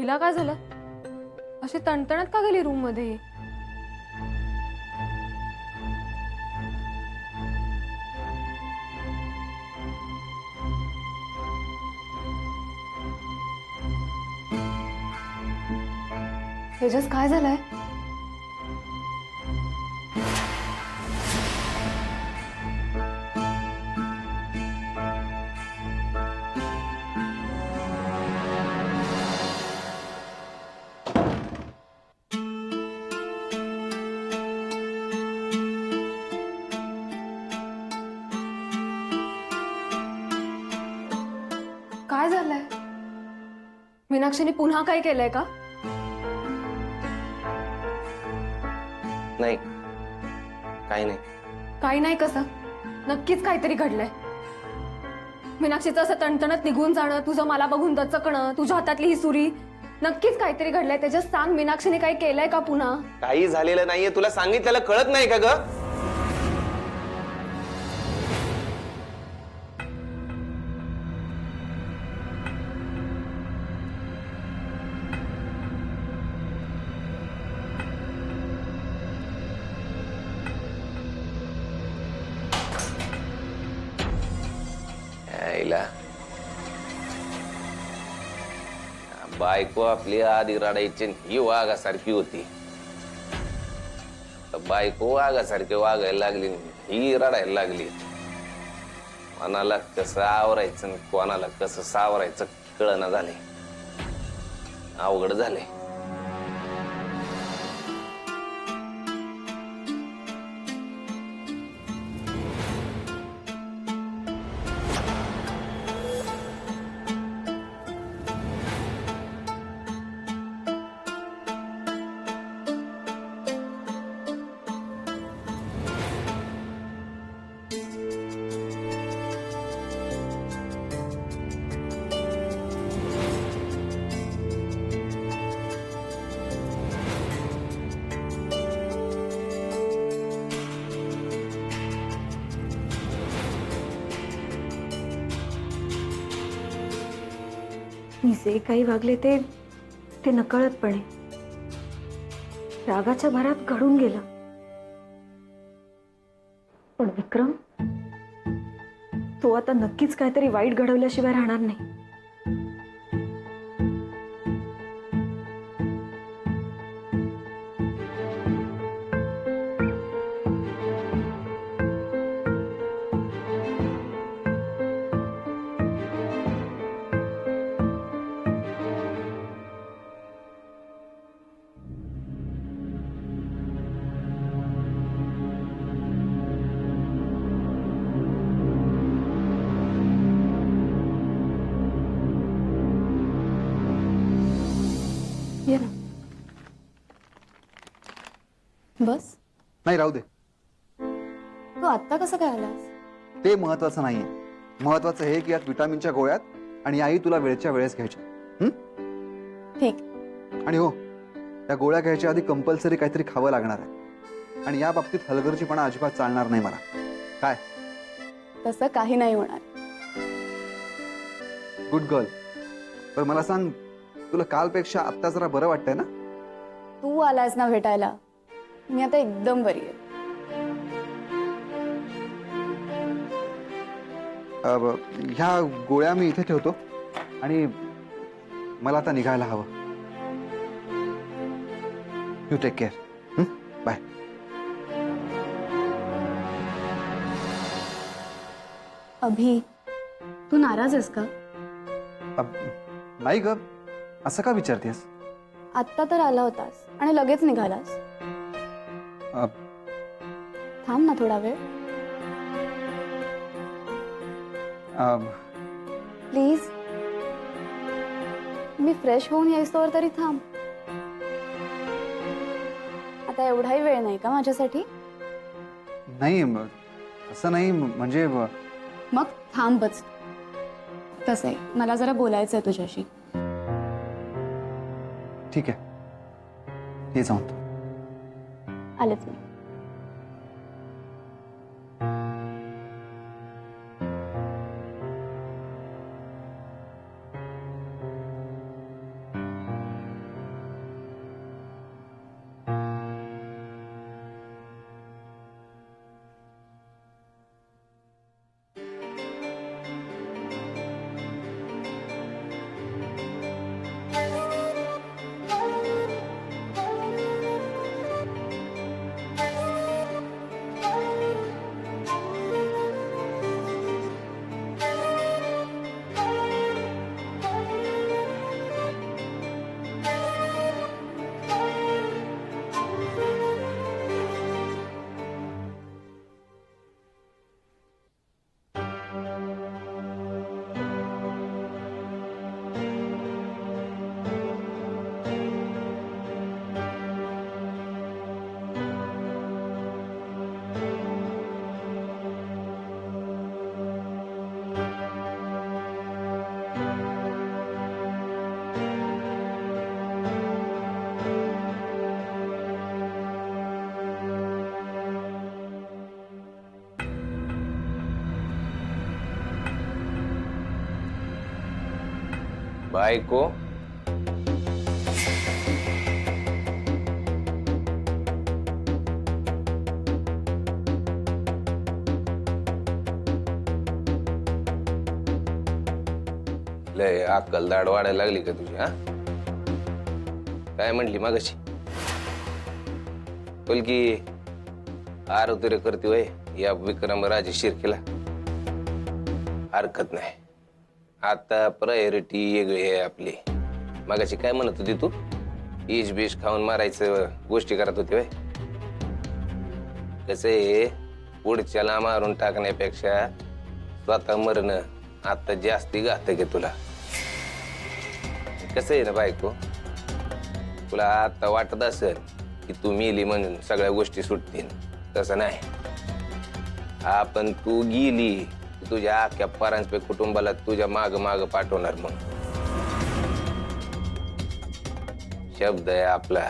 हिला काय झालं? अशी तणतणत का गेली रूम मध्ये? तेजस काय झालंय? काय झालंय? मीनाक्षीने पुन्हा काय केलंय का? नाही, काही नाही. काही नाही कसं? नक्कीच काहीतरी घडलंय. मीनाक्षीचं असं तणतणत निघून जाणं, तुझं मला बघून दचकणं, तुझ्या हातातली ही सुरी, नक्कीच काहीतरी घडलंय. तेजस सांग, मीनाक्षीने काही केलंय का पुन्हा? काही झालेलं नाहीये. तुला सांगितलेलं कळत नाही का ग? यायला बायको आपली आधी रडायची ही वाघासारखी होती. बायको वाघासारखी वागायला लागली, ही रडायला लागली. कोणाला कसं आवरायचं आणि कोणाला कसं सावरायचं कळना झाले. अवघड झाले. मी जे काही वागले ते नकळतपणे रागाच्या भरात घडून गेलं. पण विक्रम, तो आता नक्कीच काहीतरी वाईट घडवल्याशिवाय राहणार नाही. ये ना. बस. नाही, राहू दे. तू आत्ता कसं काय आलास? ते महत्वाचं नाहीये. महत्वाचं हे की यात विटामिनच्या गोळ्यात आणि आई तुला वेळच्या वेळेस घ्यायच्या. ठीक. आणि हो, या गोळ्या घ्यायच्या आधी कंपल्सरी काहीतरी खावं लागणार आहे. आणि या बाबतीत हलगर्जीपणा अजिबात चालणार नाही मला. काय? तसं काही नाही होणार. Good girl. पण मला सांग, तुला कालपेक्षा आत्ता जरा बरं वाटतंय ना? तू आलास ना भेटायला, मी आता एकदम बरी आहे. ह्या गोळ्या मी इथे ठेवतो आणि मला आता निघायला हवं. You take care. Bye. Abhi, तू नाराज आहेस का? नाही ग, असं का विचारतेस? आत्ता तर आला होतास आणि लगेच निघालास. थांब ना थोडा वेळ प्लीज. मी फ्रेश होऊन यायचोवर तरी थांब. आता एवढाही वेळ नाही का माझ्यासाठी? नाही, असं नाही. म्हणजे मग थांबच. तसं आहे, मला जरा बोलायचं आहे तुझ्याशी. ठीक आहे, ये जाऊन. आलेच मी. बायको लय अक्कल दाढ वाढायला लागली का तुझी? हा काय म्हटली मगाशी? बोल की आरोग्य करते वय या विक्रमराजे शिर्केला. हरकत नाही, आता प्रायोरिटी वेगळी आहे आपली. मगाशी काय म्हणत होती तू? इज बीज खाऊन मारायचं गोष्टी करत होती वय. कसं आहे, पुढच्याला मारून टाकण्यापेक्षा स्वतः मरणं आता जास्ती घातक आहे तुला. कसं आहे ना बायको, तुला आता वाटत असेल की तू मेली म्हणून सगळ्या गोष्टी सुटतील. तसं नाही. आपण तू गेली की तुझ्या अख्ख्या परांजपे कुटुंबाला तुझ्या माग माग पाठवणार. मग शब्द आहे आपला.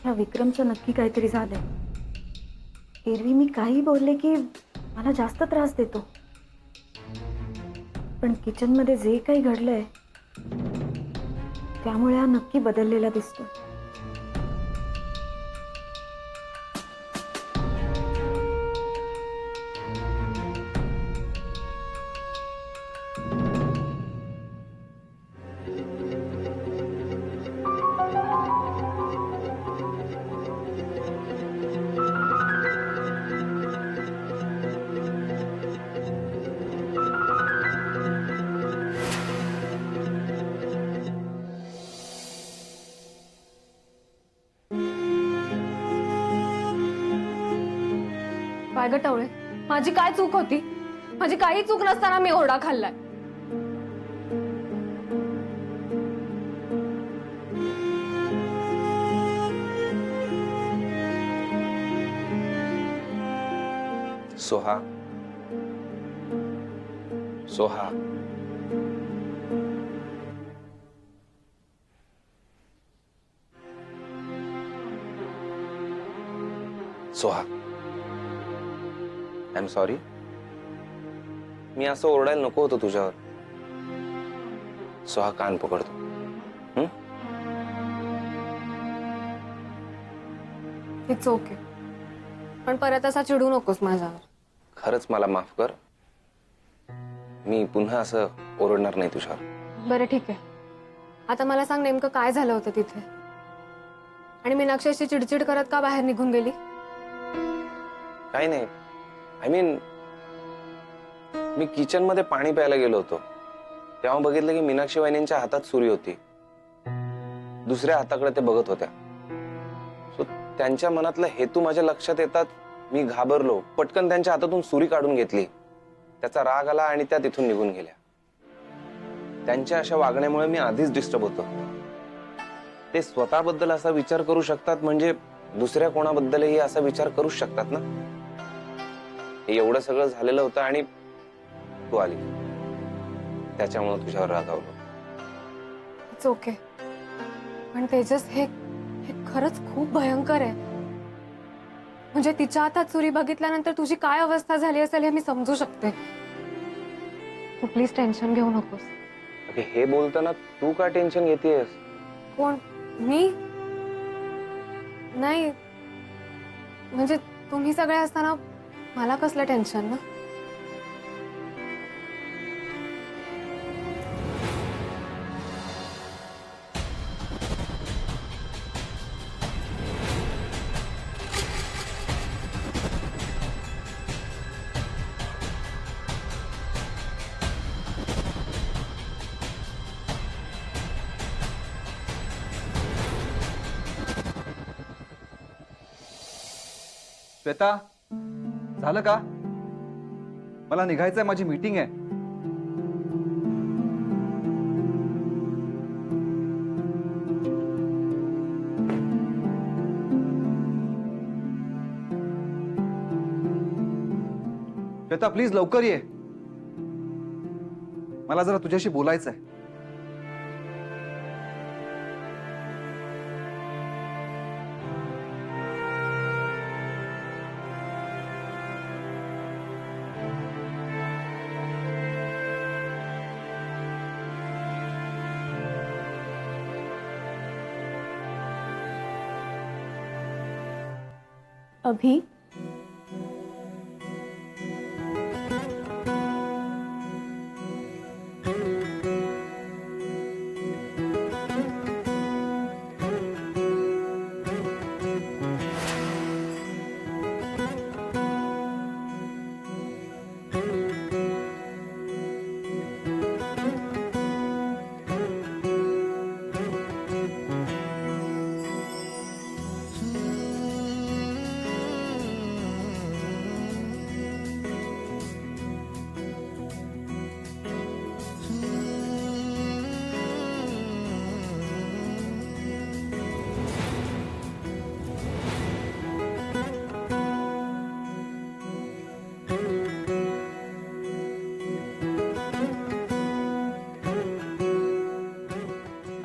ह्या विक्रमचं नक्की काहीतरी झालंय. एरवी मी काही बोलले की मला जास्त त्रास देतो, पण किचनमध्ये जे काही घडलंय त्यामुळे हा नक्की बदललेला दिसतो. काय गटवळे, माझी काय चूक होती? माझी काही चूक नसताना मी ओरडा खाल्लाय. Soha, Soha, Soha, I am sorry. मी असं ओरडायला नको होतं तुझ्यावर. सोहा, कान पकडतो. इट्स ओके, पण परत असा चिडू नकोस माझ्यावर. खरंच मला माफ कर. मी पुन्हा असं ओरडणार नाही तुझ्यावर. बरं ठीक आहे, आता मला सांग नेमकं काय झालं होतं तिथे, आणि मीनाक्षीशी चिडचिड करत का बाहेर निघून गेली? काही नाही. आय मीन, मी किचन मध्ये पाणी प्यायला गेलो होतो, तेव्हा बघितलं की मीनाक्षी वहिनींच्या हातात सुरी होती. दुसऱ्या हाताकडे ते बघत होत्या. सो त्यांच्या मनातला हेतू माझ्या लक्षात येतात मी घाबरलो. पटकन त्यांच्या हातातून सुरी काढून घेतली. त्याचा राग आला आणि त्या तिथून निघून गेल्या. त्यांच्या अशा वागण्यामुळे मी आधीच डिस्टर्ब होतो. ते स्वतःबद्दल असा विचार करू शकतात म्हणजे दुसऱ्या कोणाबद्दलही असा विचार करूच शकतात ना. हे एवढं सगळं झालेलं होतं आणि तू आली, त्याच्यामुळे तुझ्यावर रागावलो. इट्स ओके, पण तेजस, हे खरंच खूप भयंकर आहे. म्हणजे तिच्या हातात सुरी बघितल्यानंतर तुझी काय अवस्था झाली असेल हे मी समजू शकते. तू प्लीज टेन्शन घेऊ नकोस. हे बोलताना तू का टेन्शन घेतेयस? कोण? मी नाही, म्हणजे तुम्ही सगळे असताना मला कसलं टेन्शन ना. श्वेता, झालं का? मला निघायचंय, माझी मीटिंग आहे. श्वेता प्लीज लवकर ये, मला जरा तुझ्याशी बोलायचंय. अभि,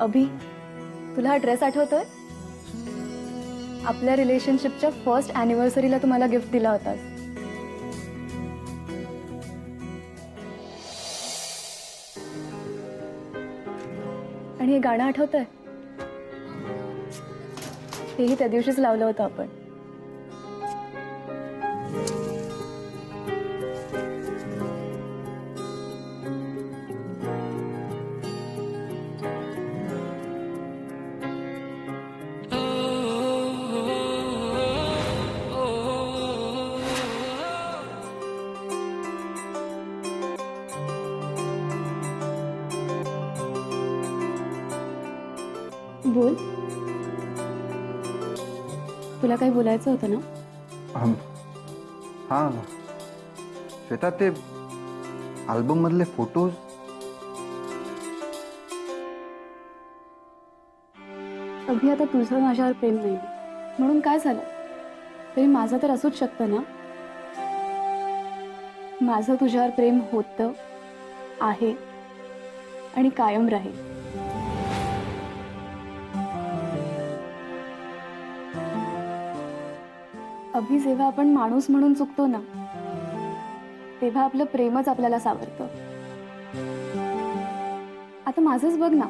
अभि, तुला हा ड्रेस आठवतोय? आपल्या रिलेशनशिपच्या फर्स्ट अॅनिव्हर्सरीला तू मला गिफ्ट दिला होतास. आणि हे गाणं आठवतंय? हेही त्या दिवशीच लावलं होतं आपण. बोल, तुला काही बोलायचं होतं ना? हां श्वेता, ते अल्बम मधले फोटोज. अभि, आता तुझं माझ्यावर प्रेम नाही म्हणून काय झालं? तरी माझं तर असूच शकतं ना. माझं तुझ्यावर प्रेम होतं, आहे आणि कायम राहील. अभि, जेव्हा आपण माणूस म्हणून चुकतो ना, तेव्हा आपलं प्रेमच आपल्याला सावरतं. आता माझंच बघ ना,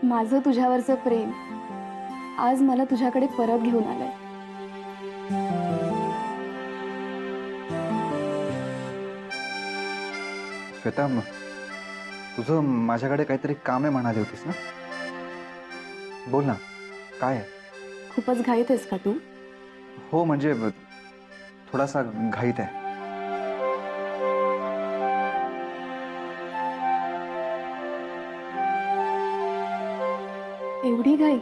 माझं तुझ्यावरचं प्रेम आज मला तुझ्याकडे परत घेऊन आलंय. श्वेता, तुझं माझ्याकडे काहीतरी काम आहे म्हणाली होतीस ना? बोल ना, काय आहे? खूपच घाईत आहेस का तू? हो, म्हणजे थोडासा घाईत आहे. एवढी घाई?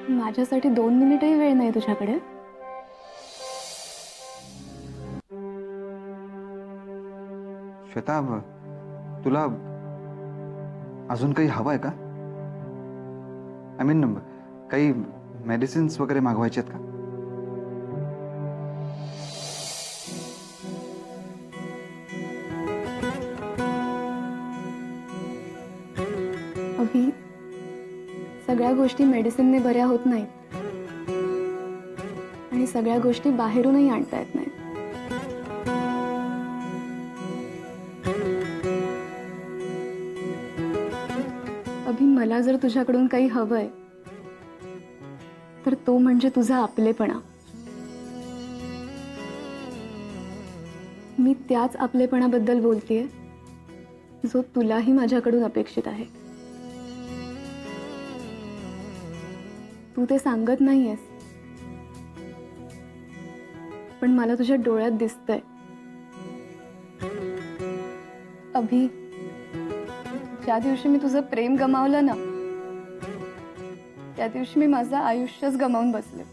माझ्यासाठी 2 मिनिटही वेळ नाही तुझ्याकडे? श्वेता, तुला अजून काही हवं आहे का? आय मीन, काही मेडिसिन्स वगैरे मागवायचे आहेत का? अभि, सगळ्या गोष्टी मेडिसिनने बऱ्या होत नाहीत आणि सगळ्या गोष्टी बाहेरूनही आणता येत नाहीत. अभि, मला जर तुझ्याकडून काही हवंय तर तो म्हणजे तुझा आपलेपणा. मी त्याच आपलेपणाबद्दल बोलतेय जो तुलाही माझ्याकडून अपेक्षित आहे. तू ते सांगत नाहीयेस, पण मला तुझ्या डोळ्यात दिसतंय. अभि, ज्या दिवशी मी तुझं प्रेम गमावलं ना, त्या दिवशी मी माझं आयुष्यच गमावून बसले.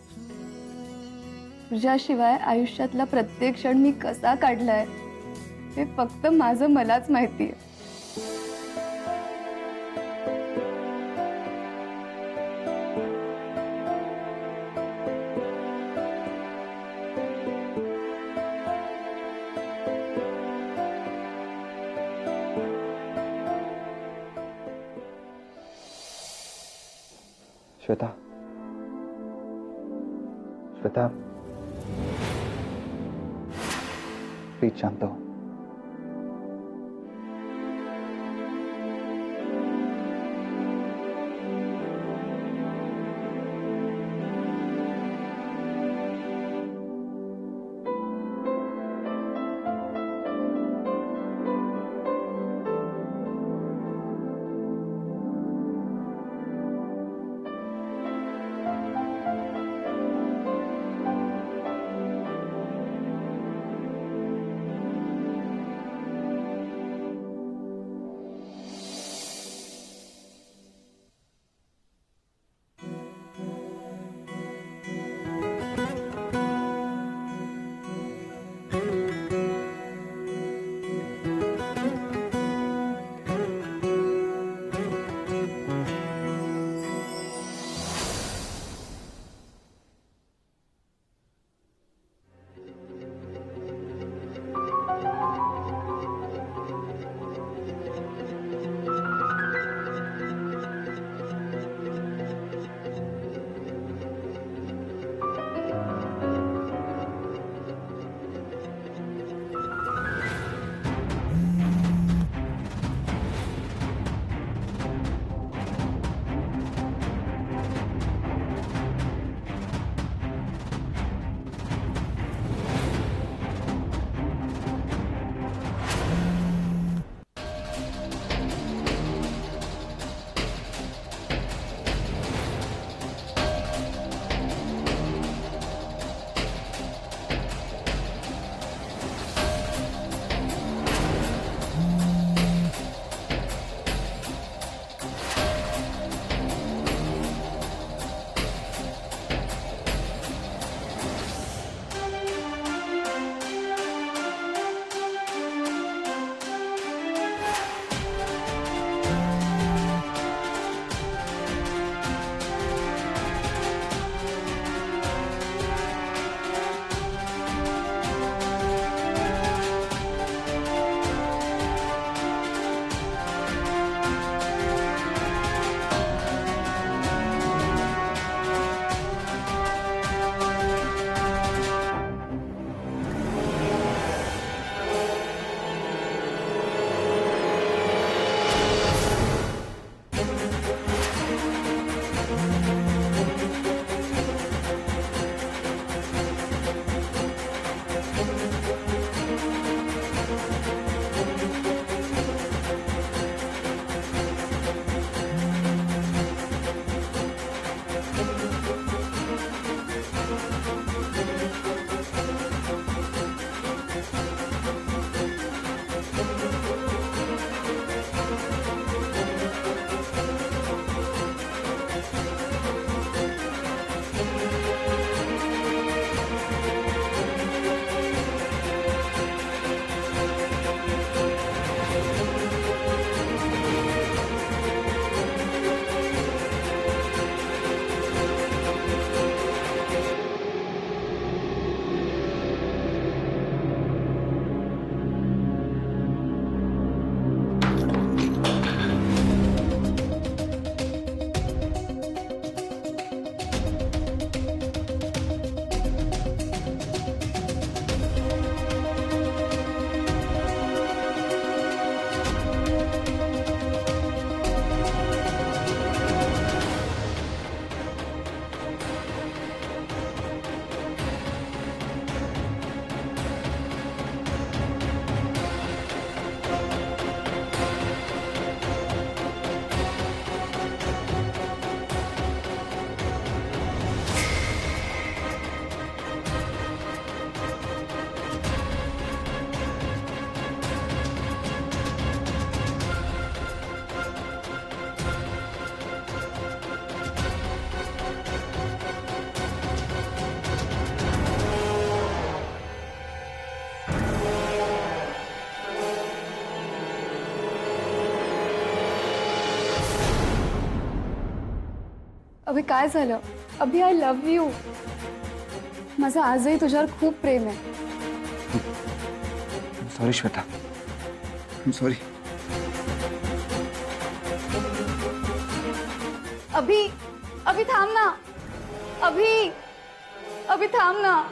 तुझ्याशिवाय आयुष्यातला प्रत्येक क्षण मी कसा काढलाय हे फक्त माझं मलाच माहितीये. श्वेता, श्वेता, प्लीज शांत हो. अभि काय झालं? Abhi I love you. माझं आजही तुझ्यावर खूप प्रेम आहे. Sorry Shweta, sorry. अभि, अभि थांब ना. अभि, अभि थांब ना.